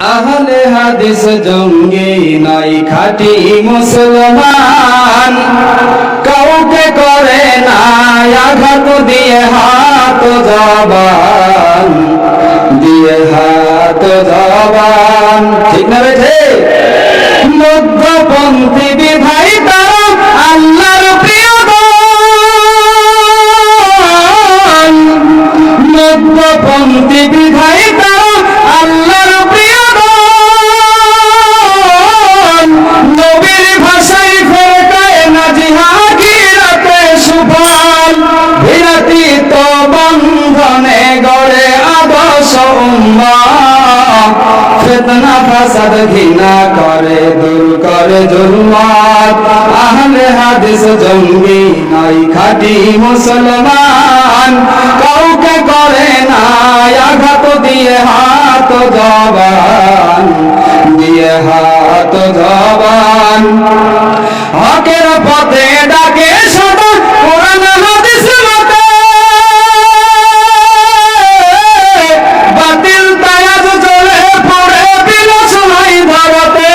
আহলে হাদিস জঙ্গি নাই খাঁটি মুসলমান, কাউকে করে না আঘাত দিয়ে হাত জবান, দিয়ে হাত জবান। ঠিক না বেঠে? মধ্যপন্থী বিধাই তারা আল্লাহর প্রিয় দল, মধ্যপন্থী বিধাই তারা আল্লাহর প্রিয় দল। নবীর ভাষায় ফেরকায় না জিহাগিরাতে সুফল, বিরাতিত বন্ধনে গড়ে আদর্শ উম্মাহ, ফিতনা ফাসাদ ঘৃণা করে দূর করে জুলমাত। আহলে হাদিস জঙ্গি নাই খাঁটি মুসলমান, কাউকে করে না আঘাত দিয়ে হাত জবান, দিয়ে হাত জবান। হকের পথে ডাকে সদা কোরআন হাদিস মতে, বাতিল তায়াজ চলে পড়ে বিলাস নাই ধরতে।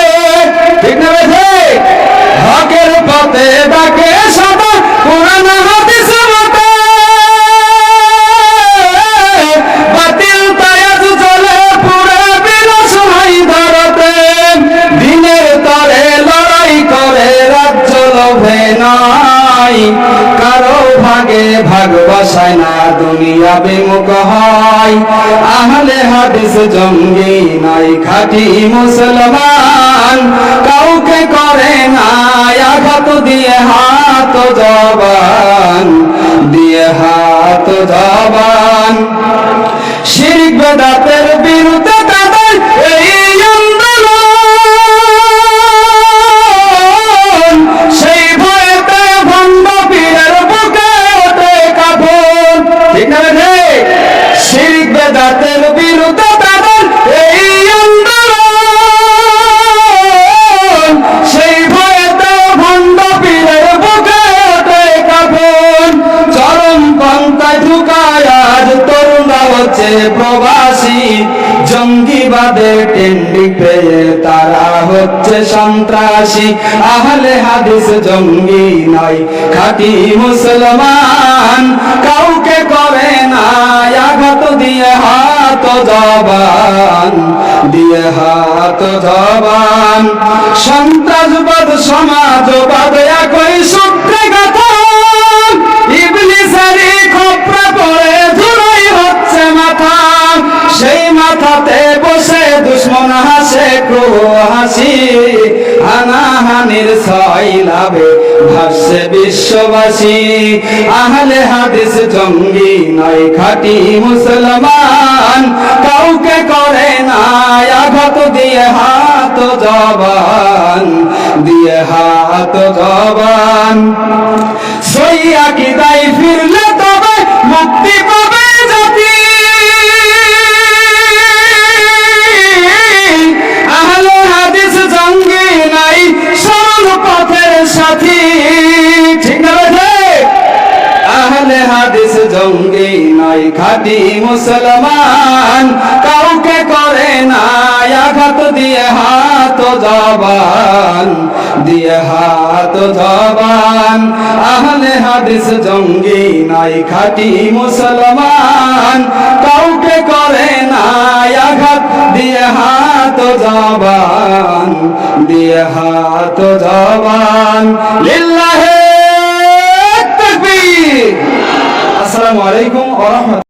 ঠিক না বেঠে? হকের পথে ডাকে সদা কোরআন হাদিস মতে, বাতিল তায়াজ চলে পড়ে বিলাস নাই ধরতে। দিনের তরে লড়াই করে রাজ্য লোভে নাই, কারো ভাগে ভাগ বসায় না দুনিয়া বিমুখ হয়। আহলে হাদিস জঙ্গি নাই খাঁটি মুসলমান, কাউকে করে না আঘাত দিয়ে হাত জবান, দিয়ে হাত জবান। শিরক বেদাতের বিরুদ্ধে তাদের এই আন্দোলন, সেই ভয়েতে ভণ্ড পীরের বুকে ওঠে কাফন। ঠিক না বেঠে? শিরক বেদাতের বিরুদ্ধে তাদের এই আন্দোলন, সেই ভয়েতে ভণ্ড পীরের বুকে ওঠে কাফন। চরম পন্থায় ঢুকায় আজ তরুণরা হচ্ছে প্রবাসী, জঙ্গিবাদের টেন্ডি পেয়ে তারা হচ্ছে সন্ত্রাসী। আহলে হাদিস জঙ্গি নয় খাঁটি মুসলমান, কাউকে করে না আঘাত দিয়ে হাত জবান, দিয়ে হাত জবান। সন্ত্রাসবাদ সমাজবাদ একই সূত্রে গাথা, ইবলিসেরই খপ্পরে পড়ে ধুলোই হচ্ছে মাথা। সেই মাথাতে বসে দুশ্মন হাসে ক্রোহ হাসি, হানাহানির সয়লাবে ভাসছে বিশ্ববাসী। আহলে হাদিস জঙ্গি নয় খাঁটি মুসলমান, কাউকে করে না আঘাত দিয়ে হাত জবান, দিয়ে হাত জবান। সই আকীদায় ফিরলে তবে মুক্তি পাবে জাতি, আহলে হাদিস জঙ্গি নাই সরল পথের সাথী। ঠিক না বেঠে? আহলে হাদিস জঙ্গি নয় খাঁটি মুসলমান, কাউকে করে না আঘাত দিয়ে হাত জবান, দিয়ে হাত জবান। আহলে হাদিস জঙ্গি নয় খাঁটি মুসলমান, কাউকে করে না আঘাত দিয়ে হাত জবান, দিয়ে হাত জবান। লিল্লাহে তাকবীর। আসসালামু আলাইকুম ওয়া রাহমাতুল্লাহ।